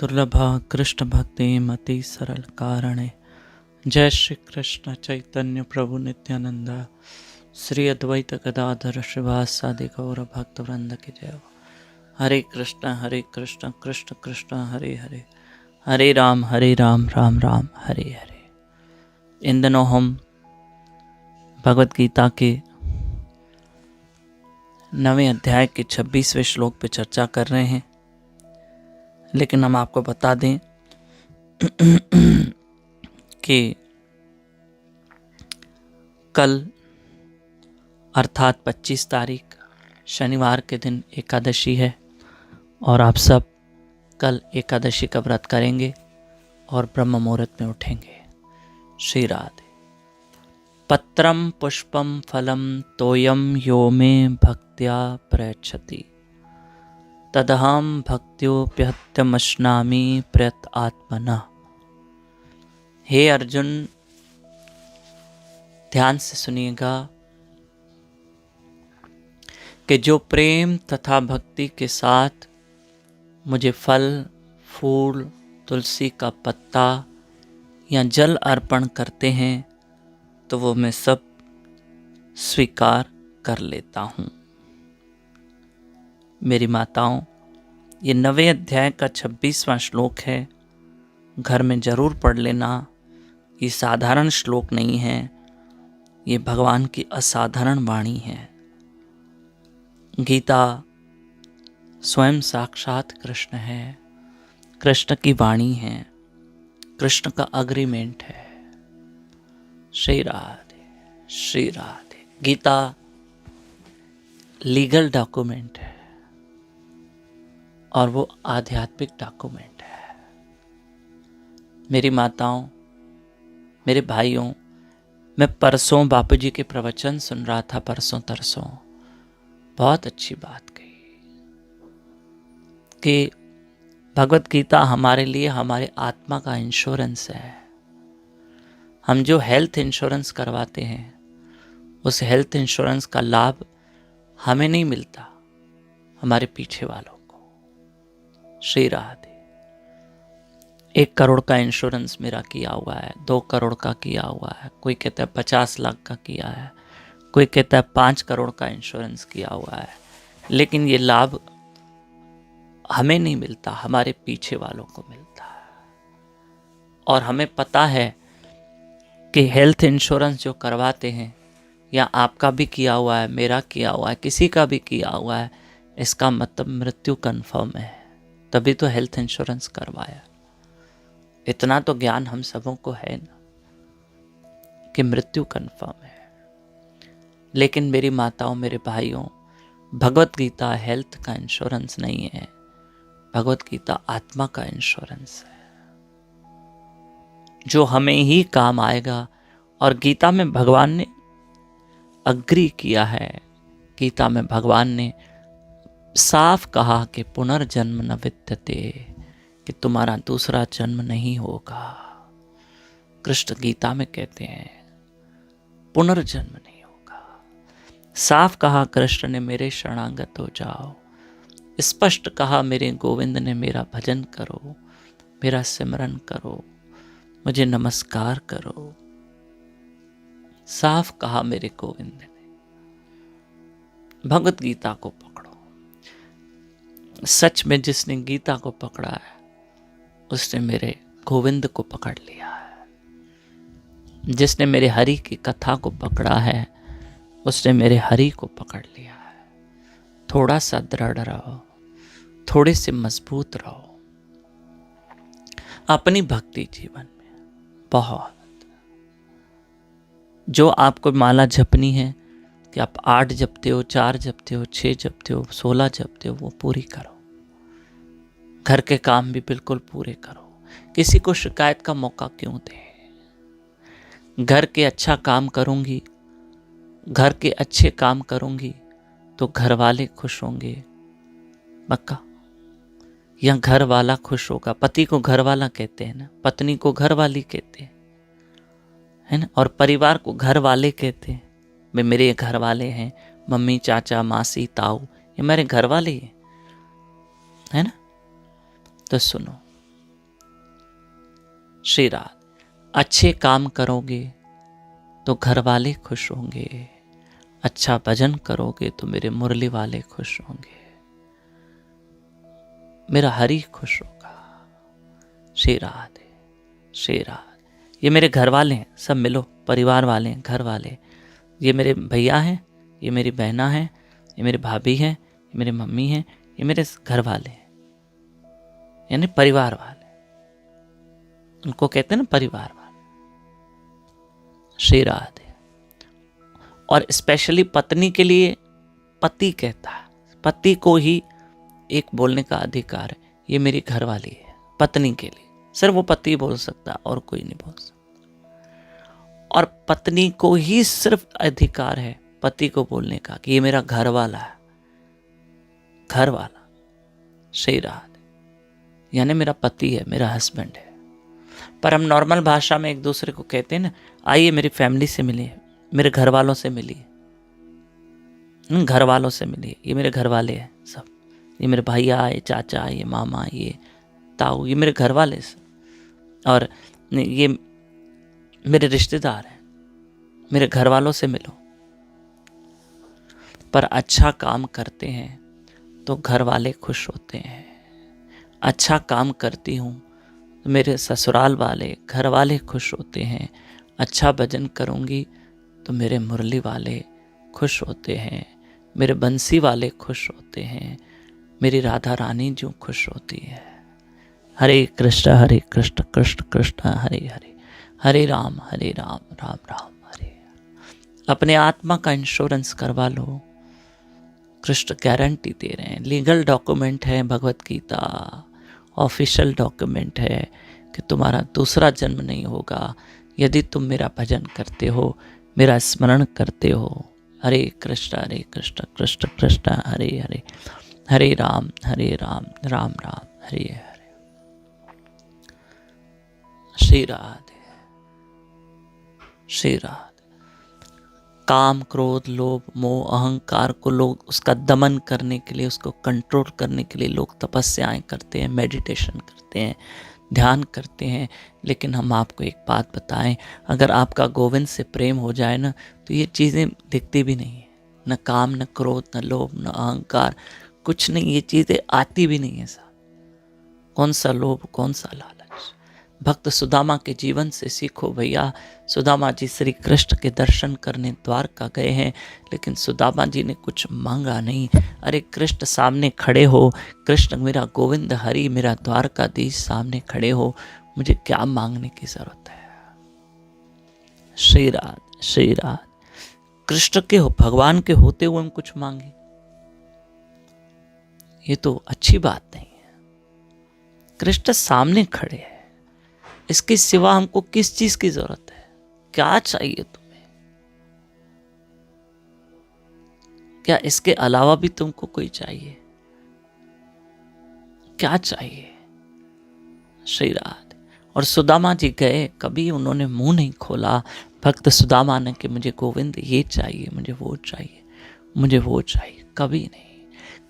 दुर्लभा कृष्ण भक्ति मति सरल कारणे। जय श्री कृष्ण चैतन्य प्रभु नित्यानंदा, श्री अद्वैत गदाधर श्रीवासादि गौर भक्त वृंद की जय। हरे कृष्ण कृष्ण कृष्ण हरे हरे, हरे राम राम राम हरे हरे। इन दिनों हम भगवत गीता के 9वें अध्याय के 26वें श्लोक पे चर्चा कर रहे हैं। लेकिन हम आपको बता दें कि कल अर्थात 25 तारीख शनिवार के दिन एकादशी है और आप सब कल एकादशी का व्रत करेंगे और ब्रह्म मुहूर्त में उठेंगे। श्री राधे। पत्रम पुष्पम फलम तोयम यो मे भक्त्या प्रयच्छति तदहम भक्त्योप्यहत्यमश्नामि प्रयत आत्मना। हे अर्जुन, ध्यान से सुनिएगा कि जो प्रेम तथा भक्ति के साथ मुझे फल, फूल, तुलसी का पत्ता या जल अर्पण करते हैं तो वो मैं सब स्वीकार कर लेता हूँ। मेरी माताओं, ये 9वें अध्याय का 26वां श्लोक है। घर में जरूर पढ़ लेना। ये साधारण श्लोक नहीं है, ये भगवान की असाधारण वाणी है। गीता स्वयं साक्षात कृष्ण है, कृष्ण की वाणी है, कृष्ण का अग्रीमेंट है। श्री राधे श्री राधे। गीता लीगल डॉक्यूमेंट है और वो आध्यात्मिक डॉक्यूमेंट है। मेरी माताओं, मेरे भाइयों, मैं परसों बापू जी के प्रवचन सुन रहा था, परसों तरसों। बहुत अच्छी बात कही कि भगवत गीता हमारे लिए हमारे आत्मा का इंश्योरेंस है। हम जो हेल्थ इंश्योरेंस करवाते हैं उस हेल्थ इंश्योरेंस का लाभ हमें नहीं मिलता, हमारे पीछे वालों को। श्री राधे। 1 करोड़ का इंश्योरेंस मेरा किया हुआ है, 2 करोड़ का किया हुआ है, कोई कहता है 50 लाख का किया है, कोई कहता है 5 करोड़ का इंश्योरेंस किया हुआ है। लेकिन ये लाभ हमें नहीं मिलता, हमारे पीछे वालों को मिलता है। और हमें पता है कि हेल्थ इंश्योरेंस जो करवाते हैं, या आपका भी किया हुआ है, मेरा किया हुआ है, किसी का भी किया हुआ है, इसका मतलब मृत्यु कन्फर्म है, तभी तो हेल्थ इंश्योरेंस करवाया। इतना तो ज्ञान हम सबों को है ना कि मृत्यु कन्फर्म है। लेकिन मेरी माताओं, मेरे भाइयों, भगवत गीता हेल्थ का इंश्योरेंस नहीं है, भगवत गीता आत्मा का इंश्योरेंस है, जो हमें ही काम आएगा। और गीता में भगवान ने अग्री किया है, गीता में भगवान ने साफ कहा कि पुनर्जन्म न विद्यते, कि तुम्हारा दूसरा जन्म नहीं होगा। कृष्ण गीता में कहते हैं पुनर्जन्म नहीं होगा। साफ कहा कृष्ण ने, मेरे शरणागत हो जाओ। स्पष्ट कहा मेरे गोविंद ने, मेरा भजन करो, मेरा सिमरन करो, मुझे नमस्कार करो। साफ कहा मेरे गोविंद ने। भगवत गीता को पकड़ो। सच में जिसने गीता को पकड़ा है उसने मेरे गोविंद को पकड़ लिया है। जिसने मेरे हरि की कथा को पकड़ा है उसने मेरे हरि को पकड़ लिया है। थोड़ा सा दृढ़ रहो, थोड़े से मजबूत रहो अपनी भक्ति जीवन में। बहुत जो आपको माला जपनी है कि आप 8 जपते हो, 4 जपते हो, 6 जपते हो, 16 जपते हो, वो पूरी करो। घर के काम भी बिल्कुल पूरे करो। किसी को शिकायत का मौका क्यों दे। घर के अच्छा काम करूंगी, घर के अच्छे काम करूंगी तो घर वाले खुश होंगे, पक्का। या घर वाला खुश होगा। पति को घर वाला कहते हैं ना, पत्नी को घर वाली कहते हैं, है ना। और परिवार को घर वाले कहते हैं। वे मेरे घर वाले हैं, मम्मी, चाचा, मासी, ताऊ, ये मेरे घर वाले हैं, है ना। तो सुनो, श्री राधे। अच्छे काम करोगे तो घर वाले खुश होंगे, अच्छा भजन करोगे तो मेरे मुरली वाले खुश होंगे, मेरा हरि खुश होगा। श्री राधे, श्री राधे। ये मेरे घर वाले हैं, सब मिलो, परिवार वाले हैं, घर वाले। ये मेरे भैया हैं, ये मेरी बहना हैं, ये मेरी भाभी हैं, ये मेरी मम्मी हैं, ये मेरे घर वाले हैं, यानी परिवार वाले। उनको कहते हैं ना परिवार वाले। श्री राधे। और स्पेशली पत्नी के लिए पति कहता है, पति को ही एक बोलने का अधिकार है। ये मेरी घरवाली है, पत्नी के लिए सिर्फ वो पति बोल सकता, और कोई नहीं बोल सकता। और पत्नी को ही सिर्फ अधिकार है पति को बोलने का कि ये मेरा घर वाला है, घर वाला। श्री राधे। यानी मेरा पति है, मेरा हस्बैंड है। पर हम नॉर्मल भाषा में एक दूसरे को कहते हैं ना, आइए मेरी फैमिली से मिलिए, मेरे घर वालों से मिलिए, घर वालों से मिलिए। ये मेरे घर वाले हैं सब, ये मेरे भैया, ये चाचा, ये मामा, ये ताऊ, ये मेरे घर वाले सब। और ये मेरे रिश्तेदार हैं, मेरे घर वालों से मिलो। पर अच्छा काम करते हैं तो घर वाले खुश होते हैं। अच्छा काम करती हूँ तो मेरे ससुराल वाले, घर वाले खुश होते हैं। अच्छा भजन करूँगी तो मेरे मुरली वाले खुश होते हैं, मेरे बंसी वाले खुश होते हैं, मेरी राधा रानी जो खुश होती है। हरे कृष्ण कृष्ण कृष्ण हरे हरे, हरे राम राम राम हरे। अपने आत्मा का इंश्योरेंस करवा लो, कृष्ण गारंटी दे रहे हैं। लीगल डॉक्यूमेंट है भगवत गीता, ऑफिशियल डॉक्यूमेंट है कि तुम्हारा दूसरा जन्म नहीं होगा यदि तुम मेरा भजन करते हो, मेरा स्मरण करते हो। हरे कृष्ण कृष्ण कृष्ण हरे हरे, हरे राम राम राम हरे हरे। श्री राधे, श्री राधे। काम, क्रोध, लोभ, मोह, अहंकार को लोग उसका दमन करने के लिए, उसको कंट्रोल करने के लिए लोग तपस्याएं करते हैं, मेडिटेशन करते हैं, ध्यान करते हैं। लेकिन हम आपको एक बात बताएं, अगर आपका गोविंद से प्रेम हो जाए ना, तो ये चीज़ें दिखती भी नहीं है। न काम, न क्रोध, न लोभ, न अहंकार, कुछ नहीं, ये चीज़ें आती भी नहीं है साहब। कौन सा लोभ, कौन सा लालच। भक्त सुदामा के जीवन से सीखो भैया। सुदामा जी श्री कृष्ण के दर्शन करने द्वारका गए हैं, लेकिन सुदामा जी ने कुछ मांगा नहीं। अरे कृष्ण सामने खड़े हो, कृष्ण मेरा गोविंद हरि मेरा द्वारकाधीश सामने खड़े हो, मुझे क्या मांगने की जरूरत है। श्री राधे, श्री राधे। कृष्ण के भगवान के होते हुए हम कुछ मांगे, ये तो अच्छी बात नहीं है। कृष्ण सामने खड़े हैं, इसके सिवा हमको किस चीज की जरूरत है? क्या चाहिए तुम्हें? क्या इसके अलावा भी तुमको कोई चाहिए? क्या चाहिए? श्री राधे। और सुदामा जी गए, कभी उन्होंने मुंह नहीं खोला भक्त सुदामा ने कि मुझे गोविंद ये चाहिए, मुझे वो चाहिए, मुझे वो चाहिए, कभी नहीं।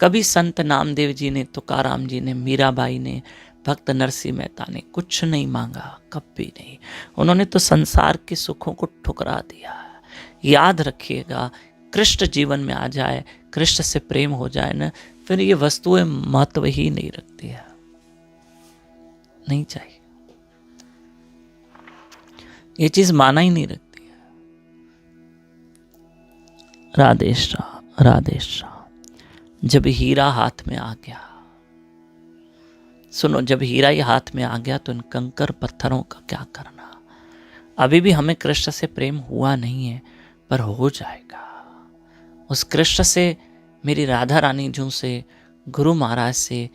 कभी संत नामदेव जी ने, तुकाराम जी ने, मीराबाई ने, भक्त नरसिंह मेहता ने कुछ नहीं मांगा, कभी नहीं। उन्होंने तो संसार के सुखों को ठुकरा दिया। याद रखिएगा, कृष्ण जीवन में आ जाए, कृष्ण से प्रेम हो जाए ना, फिर ये वस्तुएं महत्व ही नहीं रखती है, नहीं चाहिए, ये चीज माना ही नहीं रखती है। राधे श्याम, राधे श्याम। जब हीरा हाथ में आ गया, सुनो, जब हीरा ये हाथ में आ गया तो इन कंकर पत्थरों का क्या करना। अभी भी हमें कृष्ण से प्रेम हुआ नहीं है, पर हो जाएगा। उस कृष्ण से, मेरी राधा रानी जू से, गुरु महाराज से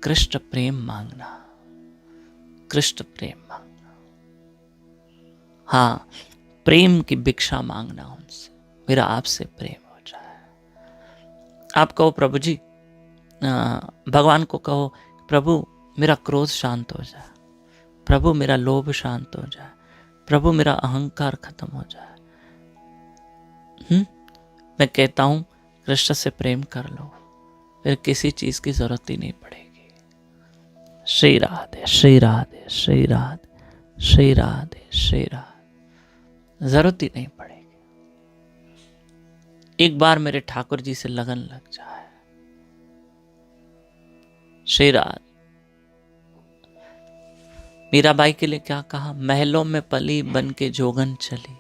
कृष्ण प्रेम मांगना, कृष्ण प्रेम मांगना। हाँ, प्रेम की भिक्षा मांगना उनसे, मेरा आपसे प्रेम हो जाए। आप कहो प्रभु जी, भगवान को कहो, प्रभु मेरा क्रोध शांत हो जाए, प्रभु मेरा लोभ शांत हो जाए, प्रभु मेरा अहंकार खत्म हो जाए। मैं कहता हूं, कृष्ण से प्रेम कर लो, फिर किसी चीज की जरूरत ही नहीं पड़ेगी। श्री राधे, श्री राधे, श्री राधे, श्री राधे, श्री राधे। जरूरत ही नहीं पड़ेगी, एक बार मेरे ठाकुर जी से लगन लग जाए। श्री राधे। मीराबाई के लिए क्या कहा? महलों में पली बन के जोगन चली,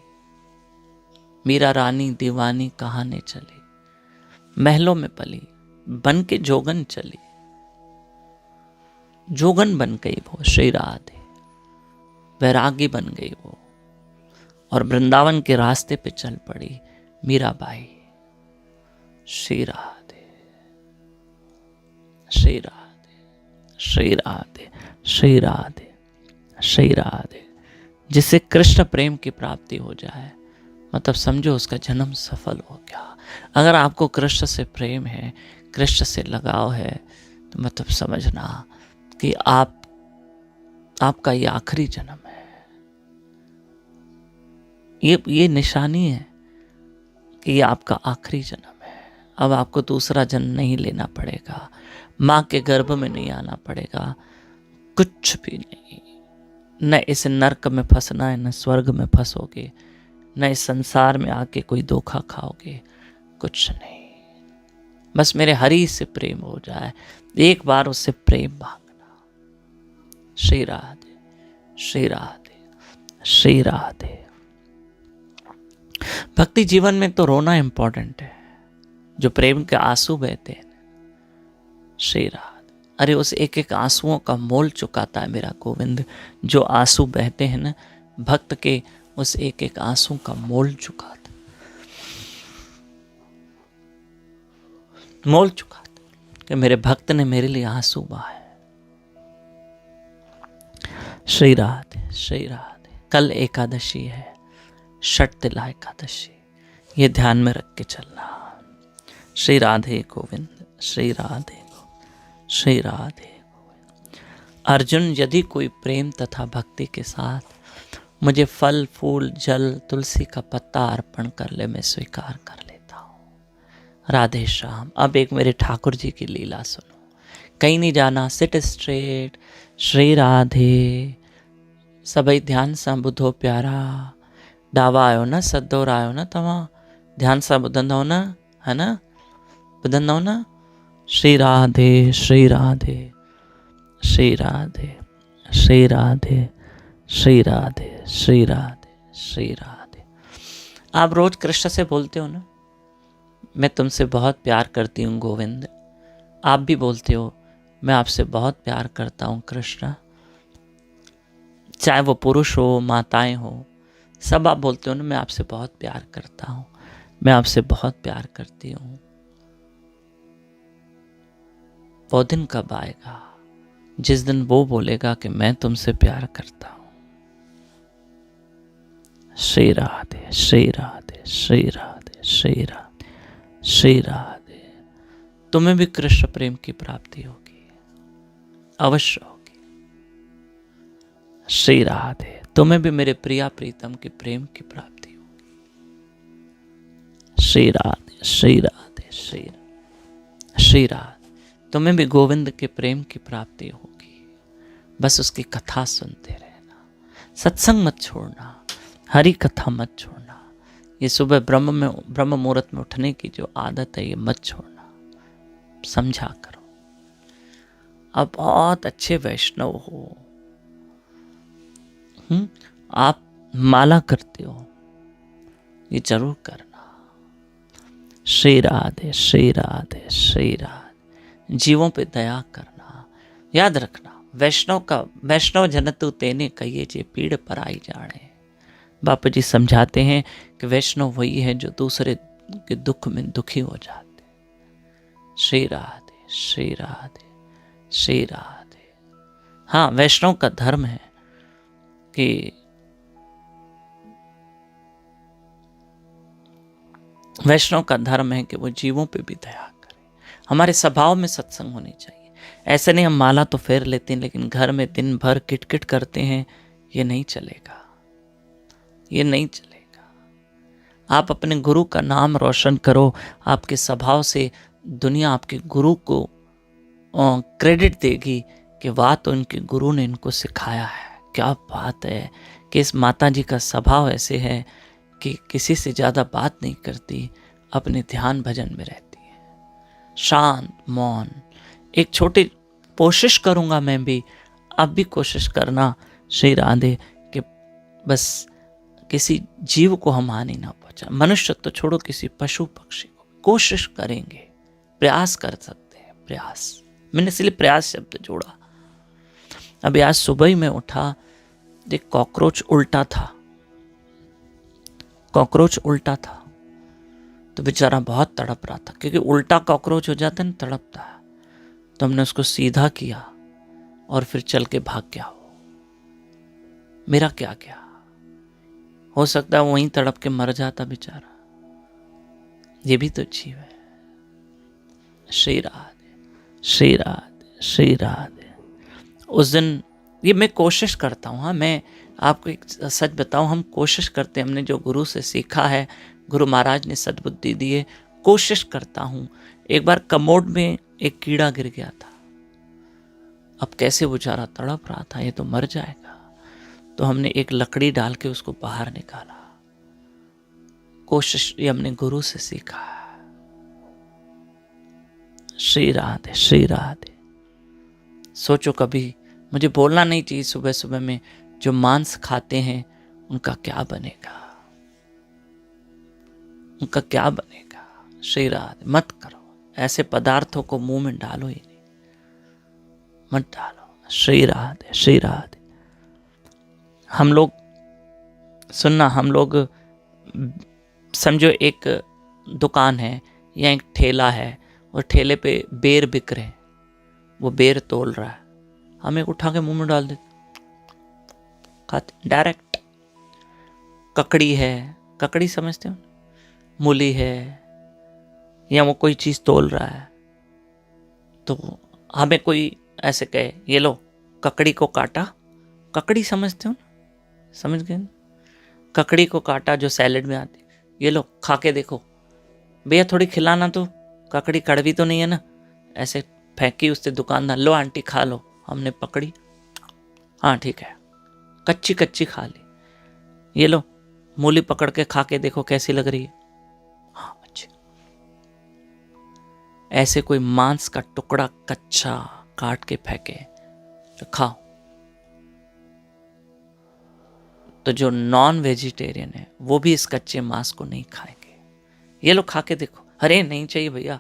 मीरा रानी दीवानी कहाने चली। महलों में पली बन के जोगन चली, जोगन बन गई वो श्री राधे, वैरागी बन गई वो, और वृंदावन के रास्ते पे चल पड़ी मीराबाई। श्री राधे, श्री राधे, श्री राधे, श्री राधे, श्री राधे। जिससे कृष्ण प्रेम की प्राप्ति हो जाए, मतलब समझो उसका जन्म सफल हो गया। अगर आपको कृष्ण से प्रेम है, कृष्ण से लगाव है, तो मतलब समझना कि आपका ये आखिरी जन्म है। ये निशानी है कि ये आपका आखिरी जन्म है। अब आपको दूसरा जन्म नहीं लेना पड़ेगा, माँ के गर्भ में नहीं आना पड़ेगा, कुछ भी नहीं। न इस नरक में फंसना है, न स्वर्ग में फंसोगे, न इस संसार में आके कोई धोखा खाओगे, कुछ नहीं। बस मेरे हरि से प्रेम हो जाए, एक बार उससे प्रेम मांगना। श्री राधे, श्री राधे, श्री राधे। भक्ति जीवन में तो रोना इंपॉर्टेंट है, जो प्रेम के आंसू बहते हैं। श्री राधे। अरे उस एक एक आंसुओं का मोल चुकाता है मेरा गोविंद। जो आंसू बहते हैं ना भक्त के, उस एक एक आंसू का मोल चुकाता, मोल चुकाता कि मेरे भक्त ने मेरे लिए आंसू बहाए। श्री राधे, श्री राधे। कल एकादशी है, षटतिला एकादशी, ये ध्यान में रख के चलना। श्री राधे गोविंद, श्री राधे गोविंद, श्री राधे गोविंद। अर्जुन, यदि कोई प्रेम तथा भक्ति के साथ मुझे फल फूल जल तुलसी का पत्ता अर्पण कर ले, मैं स्वीकार कर लेता हूँ। राधे श्याम। अब एक मेरे ठाकुर जी की लीला सुनो, कहीं नहीं जाना, सिट स्ट्रेट। श्री राधे। सभई ध्यान सां ॿुधो प्यारा। डावा आयो न, सदोर आयो न, तव्हां ध्यान सां ॿुधंदव न, है न, ॿुधंदव न। श्री राधे, श्री राधे, श्री राधे, श्री राधे, श्री राधे, श्री राधे, श्री राधे। आप रोज कृष्ण से बोलते हो ना, मैं तुमसे बहुत प्यार करती हूँ गोविंद। आप भी बोलते हो, मैं आपसे बहुत प्यार करता हूँ कृष्ण। चाहे वो पुरुष हो, माताएं हो, सब आप बोलते हो ना, मैं आपसे बहुत प्यार करता हूँ, मैं आपसे बहुत प्यार करती हूँ। वो दिन कब आएगा जिस दिन वो बोलेगा कि मैं तुमसे प्यार करता हूँ। श्री राधे, श्री राधे, श्री राधे, श्री राधे, श्री राधे। तुम्हें भी कृष्ण प्रेम की प्राप्ति होगी, अवश्य होगी। श्री राधे। तुम्हें भी मेरे प्रिया प्रीतम के प्रेम की प्राप्ति होगी। श्री राधे, श्री राधे, श्री राधे, श्री राधे। तुम्हें भी गोविंद के प्रेम की प्राप्ति होगी। बस उसकी कथा सुनते रहना, सत्संग मत छोड़ना, हरि कथा मत छोड़ना। ये सुबह ब्रह्म मुहूर्त में उठने की जो आदत है, ये मत छोड़ना, समझा करो। अब बहुत अच्छे वैष्णव हो, आप माला करते हो, ये जरूर करना। श्री राधे, श्री राधे, श्री राधे। जीवों पे दया करना, याद रखना, वैष्णव जनतु तेने कहिए जे पीड़ पर आई जाने। बापू जी समझाते हैं कि वैष्णव वही है जो दूसरे के दुख में दुखी हो जाते। श्री राधे, श्री राधे, श्री राधे। हाँ, वैष्णव का धर्म है कि वैष्णव का धर्म है कि वो जीवों पे भी दया करे। हमारे स्वभाव में सत्संग होनी चाहिए। ऐसे नहीं हम माला तो फेर लेते हैं लेकिन घर में दिन भर किटकिट करते हैं, ये नहीं चलेगा, ये नहीं चलेगा। आप अपने गुरु का नाम रोशन करो। आपके स्वभाव से दुनिया आपके गुरु को क्रेडिट देगी कि वाह, तो इनके गुरु ने इनको सिखाया है, क्या बात है कि इस माता जी का स्वभाव ऐसे है कि किसी से ज़्यादा बात नहीं करती, अपने ध्यान भजन में रहती है, शांत मौन। एक छोटी कोशिश करूँगा मैं भी, आप भी कोशिश करना श्री राधे, कि बस किसी जीव को हम हानि ना पहुँचा। मनुष्य तो छोड़ो, किसी पशु पक्षी को कोशिश करेंगे, प्रयास कर सकते हैं। प्रयास, मैंने इसलिए प्रयास शब्द जोड़ा। अभी आज सुबह ही मैं उठा, एक कॉकरोच उल्टा था, कॉकरोच उल्टा था, तो बेचारा बहुत तड़प रहा था, क्योंकि उल्टा कॉकरोच हो जाता है ना, तड़पता है। तो हमने उसको सीधा किया और फिर चल के भाग गया। मेरा क्या गया, हो सकता है वहीं तड़प के मर जाता बेचारा। ये भी तो जीव है। श्री राधे, श्री राधे, श्री राधे। उस दिन ये मैं कोशिश करता हूँ, हाँ, मैं आपको एक सच बताऊँ, हम कोशिश करते हैं, हमने जो गुरु से सीखा है, गुरु महाराज ने सद्बुद्धि दी है, कोशिश करता हूँ। एक बार कमोड में एक कीड़ा गिर गया था, अब कैसे बेचारा तड़प रहा था, ये तो मर जाएगा। तो हमने एक लकड़ी डाल के उसको बाहर निकाला। कोशिश ये हमने गुरु से सीखा है। श्री राधे, श्री राधे। सोचो कभी, मुझे बोलना नहीं चाहिए सुबह सुबह में, जो मांस खाते हैं उनका क्या बनेगा, उनका क्या बनेगा। श्री राधे, मत करो ऐसे पदार्थों को, मुंह में डालो ही नहीं, मत डालो। श्री राधे, श्री राधे। हम लोग सुनना, हम लोग समझो एक दुकान है या एक ठेला है, और ठेले पे बेर बिक रहे हैं, वो बेर तोल रहा है, हम एक उठा के मुंह में डाल देते, खाते डायरेक्ट। ककड़ी है, ककड़ी समझते हो, मूली है, या वो कोई चीज तोल रहा है, तो हमें कोई ऐसे कहे ये लो ककड़ी को काटा, ककड़ी समझते हो ना, समझ गए ना, ककड़ी को काटा जो सैलेड में आती, ये लो खा के देखो, भैया थोड़ी खिलाना, तो ककड़ी कड़वी तो नहीं है ना, ऐसे फेंकी उससे दुकानदार, लो आंटी खा लो। हमने पकड़ी, हाँ ठीक है, कच्ची कच्ची खा ली। ये लो मूली पकड़ के खा के देखो कैसी लग रही है, हाँ अच्छी। ऐसे कोई मांस का टुकड़ा कच्चा काट के फेंके तो खाओ, तो जो नॉन वेजिटेरियन है वो भी इस कच्चे मांस को नहीं खाएंगे। ये लो खा के देखो, अरे नहीं चाहिए भैया,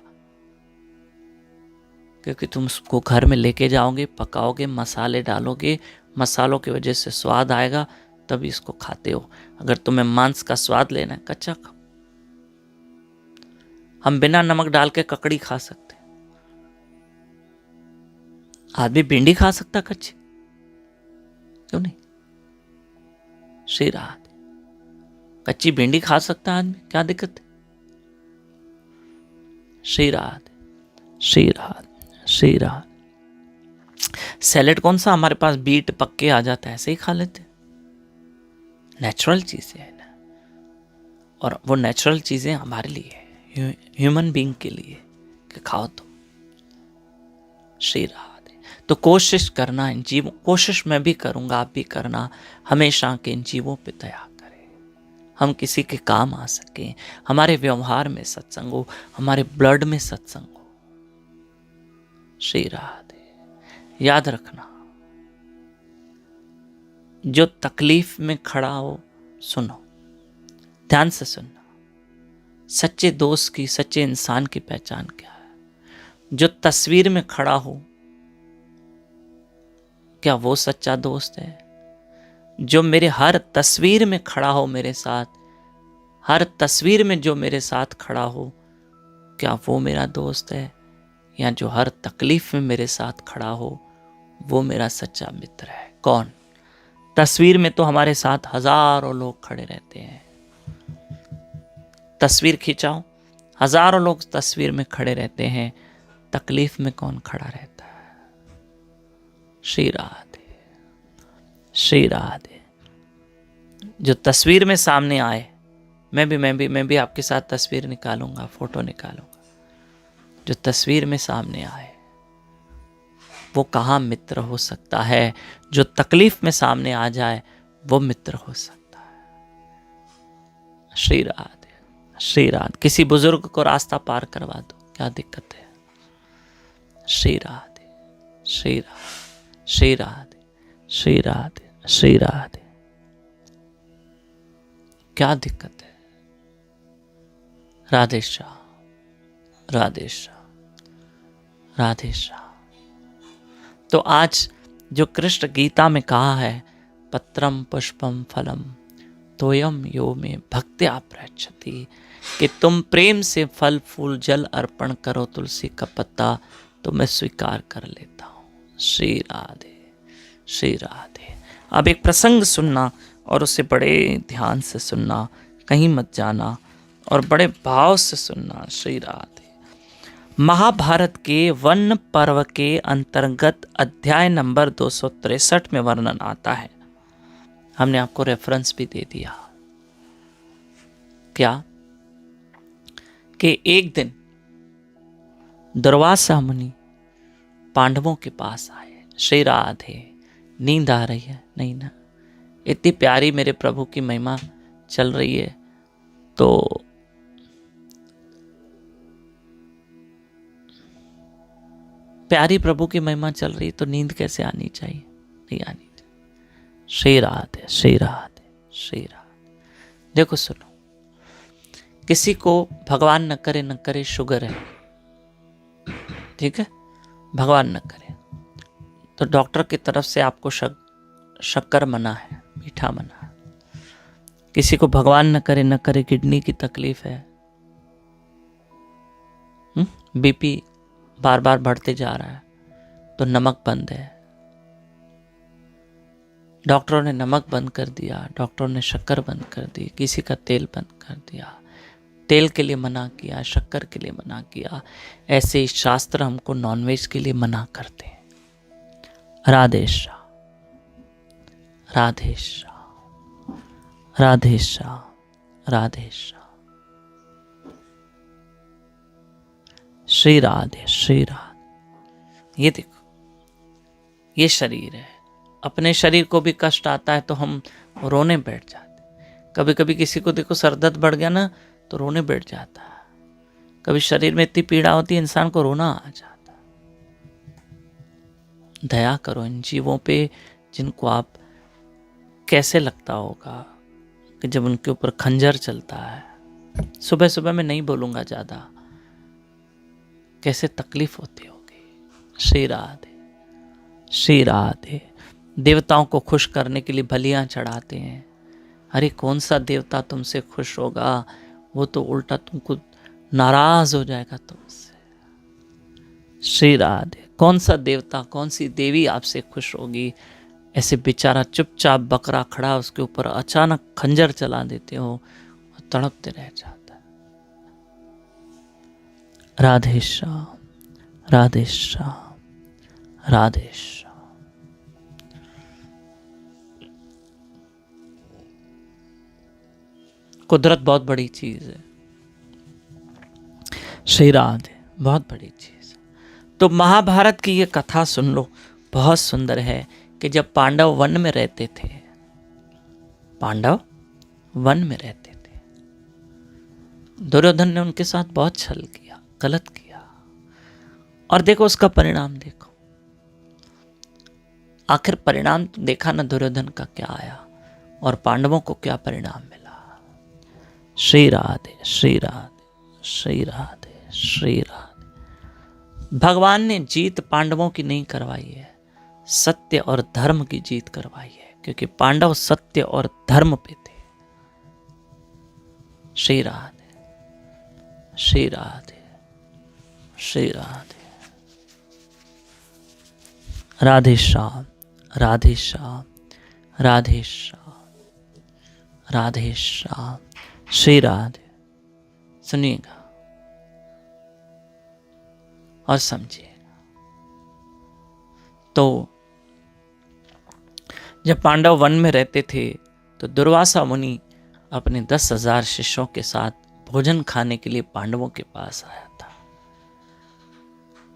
क्योंकि तुम उसको घर में लेके जाओगे, पकाओगे, मसाले डालोगे, मसालों की वजह से स्वाद आएगा, तभी इसको खाते हो। अगर तुम्हें मांस का स्वाद लेना है, कच्चा खाओ। हम बिना नमक डाल के ककड़ी खा सकते हैं, आदमी भिंडी खा सकता कच्ची, क्यों नहीं। श्री राधे, कच्ची भिंडी खा सकता आदमी, क्या दिक्कत है। श्री राधे, श्री राधे, श्री राधे। सैलेड कौन सा, हमारे पास बीट पक्के आ जाता है, ऐसे ही खा लेते, नेचुरल चीजें है ना, और वो नेचुरल चीजें हमारे लिए है, ह्यूमन बीइंग के लिए, कि खाओ तो। श्री राधे। तो कोशिश करना इन जीवों, कोशिश मैं भी करूंगा, आप भी करना, हमेशा के इन जीवों पे दया करें, हम किसी के काम आ सकें, हमारे व्यवहार में सत्संग हो, हमारे ब्लड में सत्संग हो। श्री राधे। याद रखना, जो तकलीफ में खड़ा हो, सुनो, ध्यान से सुनना, सच्चे दोस्त की, सच्चे इंसान की पहचान क्या है। जो तस्वीर में खड़ा हो, क्या वो सच्चा दोस्त है। जो मेरे हर तस्वीर में खड़ा हो मेरे साथ, हर तस्वीर में जो मेरे साथ खड़ा हो, क्या वो मेरा दोस्त है, या जो हर तकलीफ में मेरे साथ खड़ा हो वो मेरा सच्चा मित्र है। कौन। तस्वीर में तो हमारे साथ हजारों लोग खड़े रहते हैं, तस्वीर खिंचाओ, हजारों लोग तस्वीर में खड़े रहते हैं, तकलीफ में कौन खड़ा रहता है। श्री राधे, श्री राधे। जो तस्वीर में सामने आए, मैं भी आपके साथ तस्वीर निकालूंगा, फोटो निकालूंगा। जो तस्वीर में सामने आए, वो कहाँ मित्र हो सकता है? जो तकलीफ में सामने आ जाए वो मित्र हो सकता है। श्री राधे, श्री राधे। किसी बुजुर्ग को रास्ता पार करवा दो, क्या दिक्कत है? श्री राधे, श्री राधे, श्री राधे, श्री राधे, श्री राधे। क्या दिक्कत है? राधे श्याम, राधे श्याम, राधे श्याम। तो आज जो कृष्ण गीता में कहा है, पत्रम पुष्पम फलम तोयम यो में भक्त्या प्रयच्छति, कि तुम प्रेम से फल फूल जल अर्पण करो, तुलसी का पत्ता तो मैं स्वीकार कर लेता हूँ। श्री राधे, श्री राधे। अब एक प्रसंग सुनना और उसे बड़े ध्यान से सुनना, कहीं मत जाना और बड़े भाव से सुनना। श्री राधे। महाभारत के वन पर्व के अंतर्गत अध्याय नंबर 263 में वर्णन आता है। हमने आपको रेफरेंस भी दे दिया। क्या? कि एक दिन दुर्वासा मुनि पांडवों के पास आए। श्री राधे। नींद आ रही है? नहीं ना? इतनी प्यारी मेरे प्रभु की महिमा चल रही है तो प्यारी प्रभु की महिमा चल रही तो नींद कैसे आनी चाहिए? नहीं आनी चाहिए। श्री राधे, श्री राधे, श्री राधे। देखो सुनो, किसी को भगवान न करे शुगर है, ठीक है, भगवान न करे, तो डॉक्टर की तरफ से आपको शक्कर मना है, मीठा मना है। किसी को भगवान न करे किडनी की तकलीफ है, बीपी बार बार बढ़ते जा रहा है, तो नमक बंद है। डॉक्टरों ने नमक बंद कर दिया, डॉक्टरों ने शक्कर बंद कर दी, किसी का तेल बंद कर दिया, तेल के लिए मना किया, शक्कर के लिए मना किया। ऐसे ही शास्त्र हमको नॉनवेज के लिए मना करते हैं। राधे श्याम, राधे श्याम, राधे श्याम, राधे श्याम। श्री राधे, श्री राधे। ये देखो, ये शरीर है, अपने शरीर को भी कष्ट आता है तो हम रोने बैठ जाते। कभी कभी किसी को देखो सर दर्द बढ़ गया ना तो रोने बैठ जाता है। कभी शरीर में इतनी पीड़ा होती है इंसान को रोना आ जाता। दया करो इन जीवों पे जिनको आप, कैसे लगता होगा कि जब उनके ऊपर खंजर चलता है। सुबह सुबह मैं नहीं बोलूंगा ज्यादा, कैसे तकलीफ होती होगी। श्री राधे, श्री राधे। देवताओं को खुश करने के लिए बलियां चढ़ाते हैं। अरे कौन सा देवता तुमसे खुश होगा? वो तो उल्टा तुमको नाराज हो जाएगा तुमसे। श्री राधे। कौन सा देवता, कौन सी देवी आपसे खुश होगी? ऐसे बेचारा चुपचाप बकरा खड़ा, उसके ऊपर अचानक खंजर चला देते हो और तड़पते रह जाता है। राधे श्याम, राधे श्याम, राधे श्याम। कुदरत बहुत बड़ी चीज है। श्री राधे, बहुत बड़ी चीज। तो महाभारत की ये कथा सुन लो, बहुत सुंदर है कि जब पांडव वन में रहते थे, पांडव वन में रहते थे, दुर्योधन ने उनके साथ बहुत छल किया, गलत किया, और देखो उसका परिणाम देखो। आखिर परिणाम देखा ना दुर्योधन का क्या आया और पांडवों को क्या परिणाम मिला। श्री राधे, श्री राधे, श्री राधे, श्री राधे। भगवान ने जीत पांडवों की नहीं करवाई है, सत्य और धर्म की जीत करवाई है, क्योंकि पांडव सत्य और धर्म पे थे। श्री राधे, श्री राधे, श्री राधे। राधे श्याम, राधे श्याम, राधे श्याम, राधे श्याम। श्री राधे। सुनिएगा और समझिएगा। तो जब पांडव वन में रहते थे तो दुर्वासा मुनि अपने 10,000 शिष्यों के साथ भोजन खाने के लिए पांडवों के पास आया था।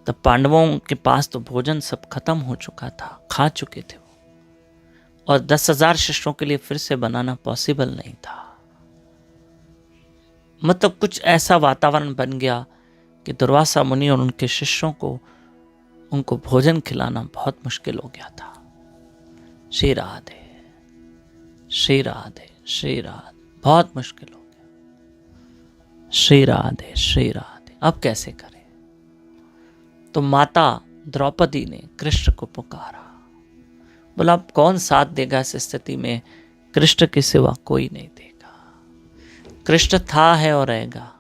तब पांडवों के पास तो भोजन सब खत्म हो चुका था, खा चुके थे वो, और 10,000 शिष्यों के लिए फिर से बनाना पॉसिबल नहीं था। मतलब कुछ ऐसा वातावरण बन गया कि दुर्वासा मुनि और उनके शिष्यों को उनको भोजन खिलाना बहुत मुश्किल हो गया था। श्री राधे, श्री राधे, श्री राधे, बहुत मुश्किल हो गया। श्री राधे, श्री राधे। अब कैसे करें? तो माता द्रौपदी ने कृष्ण को पुकारा। बोला अब कौन साथ देगा इस स्थिति में? कृष्ण के सिवा कोई नहीं देगा। कृष्ण था, है और रहेगा।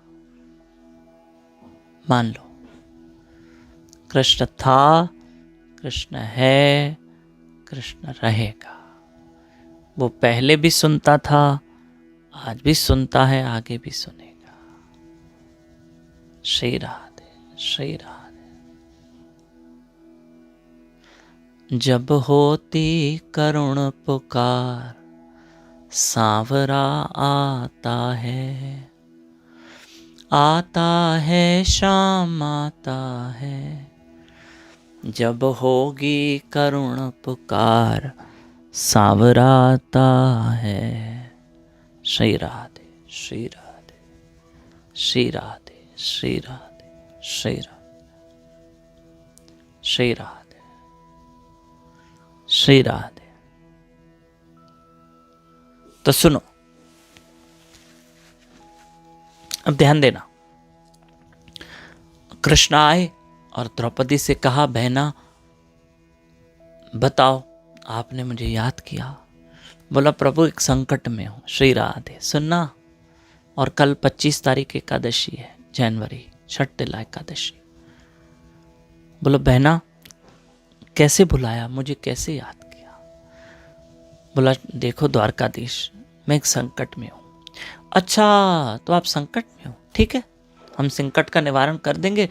मान लो, कृष्ण था, कृष्ण है, कृष्ण रहेगा। वो पहले भी सुनता था, आज भी सुनता है, आगे भी सुनेगा। श्री राधे, श्री राधे। जब होती करुण पुकार, सांवरा आता है, आता है शाम आता है। जब होगी करुण पुकार, सांवरा आता है। श्री राधे, श्री राधे, श्री राधे, श्री राधे, श्री राधे, श्री राधे, श्री राधे। तो सुनो, अब ध्यान देना। कृष्ण आए और द्रौपदी से कहा, बहना बताओ, आपने मुझे याद किया। बोला प्रभु एक संकट में हूं। श्री राधे। सुनना, और कल 25 तारीख एकादशी है, जनवरी, छठिला एकादशी। बोलो बहना कैसे भुलाया, मुझे कैसे याद किया? बोला देखो द्वारकाधीश, मैं एक संकट में हूं। अच्छा, तो आप संकट में हो, ठीक है, हम संकट का निवारण कर देंगे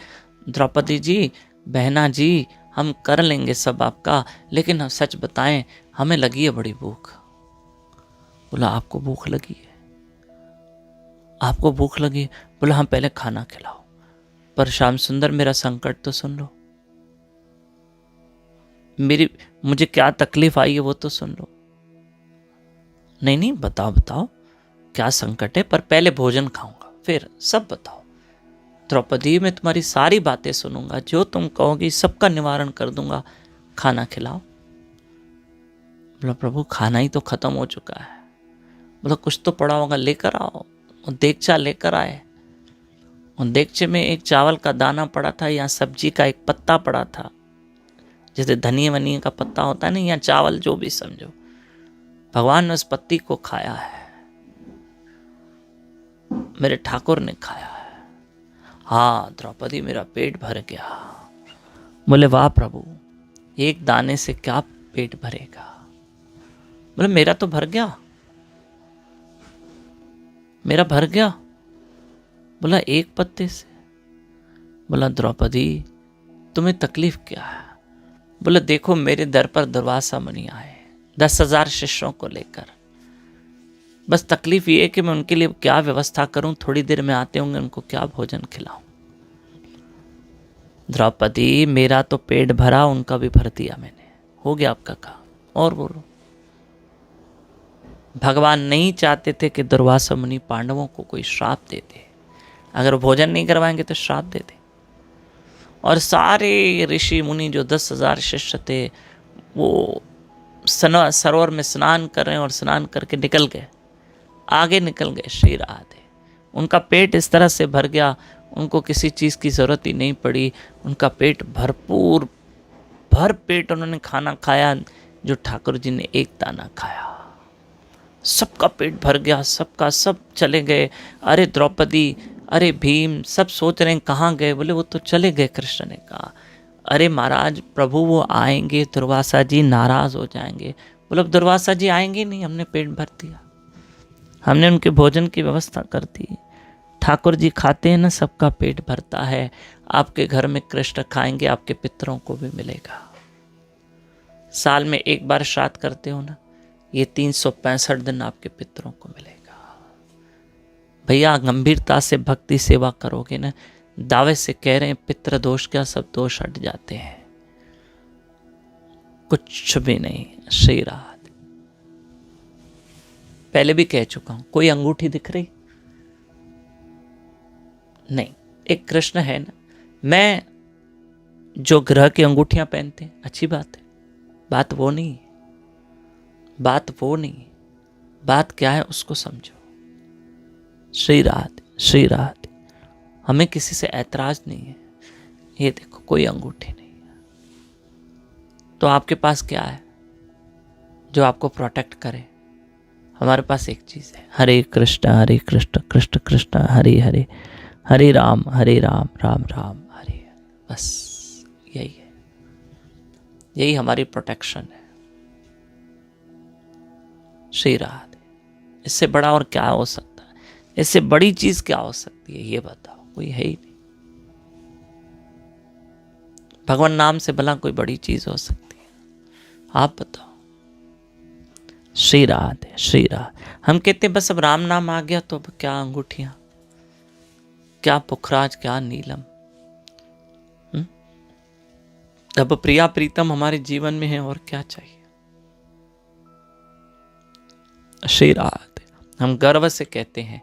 द्रौपदी जी, बहना जी, हम कर लेंगे सब आपका, लेकिन हम सच बताएं, हमें लगी है बड़ी भूख। बोला आपको भूख लगी है? आपको भूख लगी है? बोला हम पहले खाना खिलाओ। पर श्याम सुंदर मेरा संकट तो सुन लो, मुझे क्या तकलीफ आई है वो तो सुन लो। नहीं नहीं, बताओ बताओ क्या संकट है, पर पहले भोजन खाऊंगा, फिर सब बताओ। द्रौपदी मैं तुम्हारी सारी बातें सुनूंगा, जो तुम कहोगी सबका निवारण कर दूंगा, खाना खिलाओ। बोला प्रभु खाना ही तो खत्म हो चुका है। बोला कुछ तो पड़ा होगा, लेकर आओ। और देगचा लेकर आए, और देगचे में एक चावल का दाना पड़ा था, या सब्जी का एक पत्ता पड़ा था, जैसे धनिया वनिया का पत्ता होता है ना, या चावल, जो भी समझो। भगवान ने उस पत्ती को खाया है, मेरे ठाकुर ने खाया है। हाँ द्रौपदी मेरा पेट भर गया। बोले वाह प्रभु, एक दाने से क्या पेट भरेगा? बोले मेरा तो भर गया, मेरा भर गया। बोला एक पत्ते से? बोला द्रौपदी तुम्हें तकलीफ क्या है? बोले देखो मेरे दर पर दुर्वासा मुनि आए 10,000 शिष्यों को लेकर, बस तकलीफ ये है कि मैं उनके लिए क्या व्यवस्था करूं, थोड़ी देर में आते होंगे, उनको क्या भोजन खिलाऊं। द्रौपदी मेरा तो पेट भरा, उनका भी भर दिया मैंने, हो गया आपका काम। और बोलो, भगवान नहीं चाहते थे कि दुर्वासा मुनि पांडवों को कोई श्राप देते, अगर भोजन नहीं करवाएंगे तो श्राप देते। और सारे ऋषि मुनि जो 10,000 शिष्य थे, वो सरोवर में स्नान कर रहे हैं, और स्नान करके निकल गए, आगे निकल गए। श्री राधे। उनका पेट इस तरह से भर गया, उनको किसी चीज़ की ज़रूरत ही नहीं पड़ी, उनका पेट भरपूर, भर पेट उन्होंने खाना खाया, जो ठाकुर जी ने एक दाना खाया। सबका पेट भर गया, सबका सब चले गए। अरे द्रौपदी, अरे भीम, सब सोच रहे हैं कहाँ गए? बोले वो तो चले गए। कृष्ण ने कहा अरे महाराज प्रभु वो आएंगे, दुर्वासा जी नाराज हो जाएंगे। बोले दुर्वासा जी आएंगे नहीं, हमने पेट भर दिया, हमने उनके भोजन की व्यवस्था कर दी। ठाकुर जी खाते हैं ना, सबका पेट भरता है। आपके घर में कृष्ण खाएंगे, आपके पितरों को भी मिलेगा। साल में एक बार श्राद्ध करते हो ना, ये 365 दिन आपके पितरों को मिलेगा। भैया गंभीरता से भक्ति सेवा करोगे ना, दावे से कह रहे हैं पितृ दोष क्या, सब दोष हट जाते हैं। कुछ भी नहीं। श्री राधे। पहले भी कह चुका हूं, कोई अंगूठी दिख रही नहीं, एक कृष्ण है ना। मैं जो ग्रह की अंगूठियां पहनते हैं अच्छी बात है, बात वो नहीं है, बात वो नहीं है, बात क्या है उसको समझो। श्री राधे, श्री राधे। हमें किसी से ऐतराज नहीं है। ये देखो कोई अंगूठी नहीं है, तो आपके पास क्या है जो आपको प्रोटेक्ट करे? हमारे पास एक चीज है, हरे कृष्ण कृष्ण कृष्ण हरे हरे, हरे राम राम राम हरे। बस यही है, यही हमारी प्रोटेक्शन है। श्री राधे। इससे बड़ा और क्या हो सकता है? इससे बड़ी चीज क्या हो सकती है ये बताओ? कोई है ही नहीं। भगवान नाम से भला कोई बड़ी चीज हो सकती है? आप बताओ। श्री राधे, श्री राधे। हम कहते बस अब राम नाम आ गया तो अब क्या अंगूठियां, क्या पुखराज, क्या नीलम। अब प्रिया प्रीतम हमारे जीवन में है और क्या चाहिए? श्री राधे। हम गर्व से कहते हैं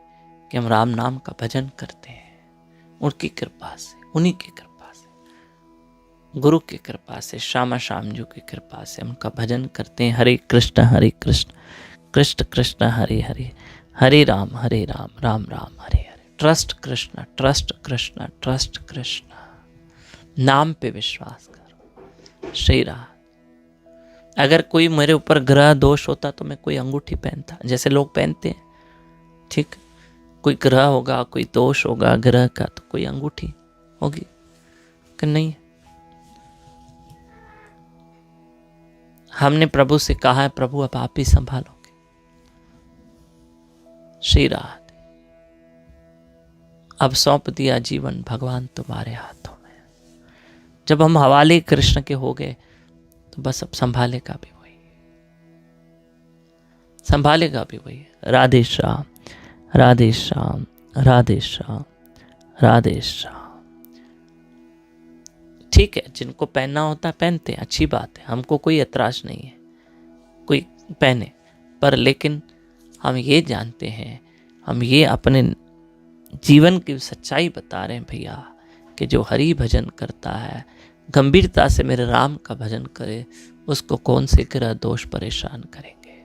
कि हम राम नाम का भजन करते हैं, उनकी कृपा से, उन्हीं की कृपा से, गुरु की कृपा से, श्यामा श्याम जी की कृपा से उनका भजन करते हैं। हरे कृष्ण कृष्ण कृष्ण हरे हरे, हरे राम राम राम हरे हरे। Trust Krishna, trust Krishna, trust Krishna. नाम पे विश्वास करो। श्री राधे। अगर कोई मेरे ऊपर ग्रह दोष होता तो मैं कोई अंगूठी पहनता, जैसे लोग पहनते हैं, ठीक। कोई ग्रह होगा, कोई दोष होगा ग्रह का, तो कोई अंगूठी होगी कि नहीं? हमने प्रभु से कहा है, प्रभु अब आप ही संभालोगे। श्री राधे। अब सौंप दिया जीवन भगवान तुम्हारे हाथों में। जब हम हवाले कृष्ण के हो गए तो बस अब संभालेगा भी वही, संभालेगा भी वही। राधे श्याम राधे श्याम राधे श्याम राधे श्याम। ठीक है, जिनको पहनना होता है पहनते हैं, अच्छी बात है, हमको कोई ऐतराज नहीं है, कोई पहने। पर लेकिन हम ये जानते हैं, हम ये अपने जीवन की सच्चाई बता रहे हैं भैया, कि जो हरि भजन करता है, गंभीरता से मेरे राम का भजन करे, उसको कौन से ग्रह दोष परेशान करेंगे?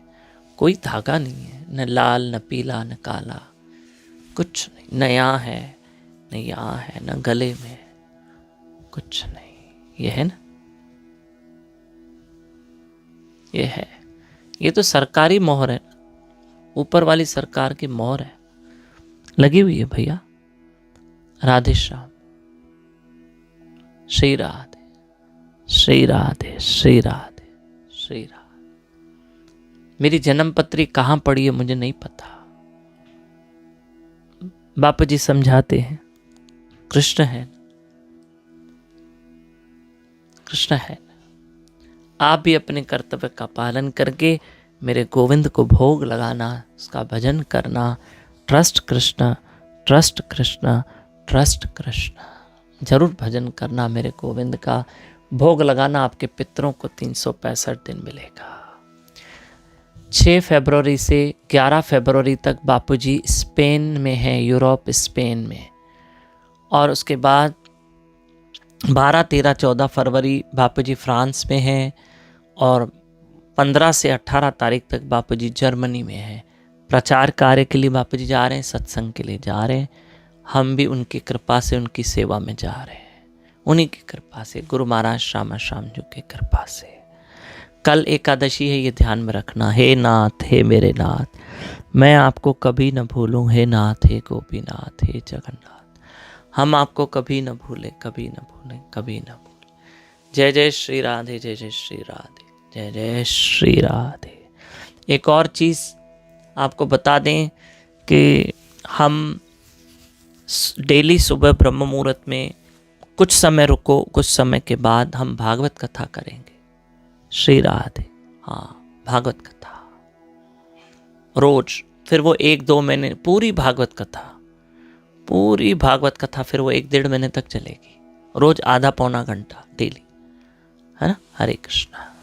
कोई धागा नहीं है, न लाल न पीला न काला, कुछ नहीं, न यहाँ है न यहाँ है, न गले में, कुछ नहीं। ये है ना, ये है, ये तो सरकारी मोहर है, ऊपर वाली सरकार की मोहर है, लगी हुई है भैया। राधे श्याम। श्री राधे, श्री राधे, श्री राधे, श्री राधे। मेरी जन्म पत्री कहां पड़ी है मुझे नहीं पता, बापू जी समझाते हैं। कृष्ण है, कृष्ण है। आप भी अपने कर्तव्य का पालन करके मेरे गोविंद को भोग लगाना, उसका भजन करना। Trust Krishna, trust Krishna, trust Krishna. जरूर भजन करना, मेरे गोविंद का भोग लगाना। आपके पितरों को 365 दिन मिलेगा। 6 फरवरी से 11 फरवरी तक बापूजी स्पेन में हैं, यूरोप स्पेन में। और उसके बाद 12, 13, 14 फरवरी बापूजी फ्रांस में हैं। और 15 से 18 तारीख तक बापूजी जर्मनी में हैं। प्रचार कार्य के लिए बापूजी जा रहे हैं, सत्संग के लिए जा रहे हैं। हम भी उनकी कृपा से उनकी सेवा में जा रहे हैं, उन्हीं की कृपा से, गुरु महाराज श्यामा श्याम जी की कृपा से। कल एकादशी है, ये ध्यान में रखना। हे नाथ, हे मेरे नाथ, मैं आपको कभी न भूलूं। हे नाथ, हे गोपीनाथ, हे जगन्नाथ, हम आपको कभी न भूलें, कभी न भूलें, कभी न भूलें। जय जय श्री राधे, जय जय श्री राधे, जय जय श्री राधे। एक और चीज़ आपको बता दें कि हम डेली सुबह ब्रह्म मुहूर्त में कुछ समय रुको, कुछ समय के बाद हम भागवत कथा करेंगे। श्री राधे। हाँ, भागवत कथा रोज, फिर वो 1-2 महीने पूरी भागवत कथा, पूरी भागवत कथा फिर वो 1-1.5 महीने तक चलेगी, रोज आधा पौना घंटा डेली, है ना। हरे कृष्णा।